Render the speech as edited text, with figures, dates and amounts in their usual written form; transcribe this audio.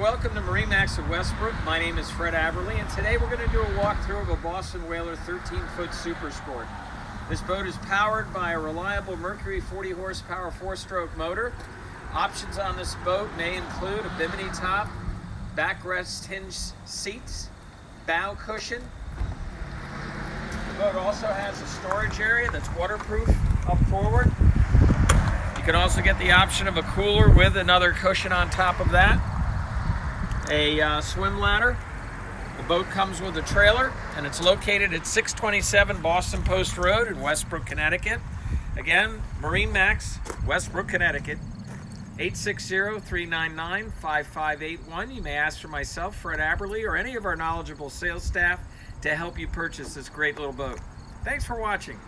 welcome to MarineMax at Westbrook. My name is Fred Aberley, and today we're going to do a walkthrough of a Boston Whaler 13-foot Super Sport. This boat is powered by a reliable Mercury 40 horsepower 4-stroke motor. Options on this boat may include a bimini top, backrest hinge seats, bow cushion. The boat also has a storage area that's waterproof up forward. You can also get the option of a cooler with another cushion on top of that. A swim ladder. The boat comes with a trailer, and it's located at 627 Boston Post Road in Westbrook, Connecticut. Again, MarineMax, Westbrook, Connecticut, 860-399-5581. You may ask for myself, Fred Aberley, or any of our knowledgeable sales staff to help you purchase this great little boat. Thanks for watching.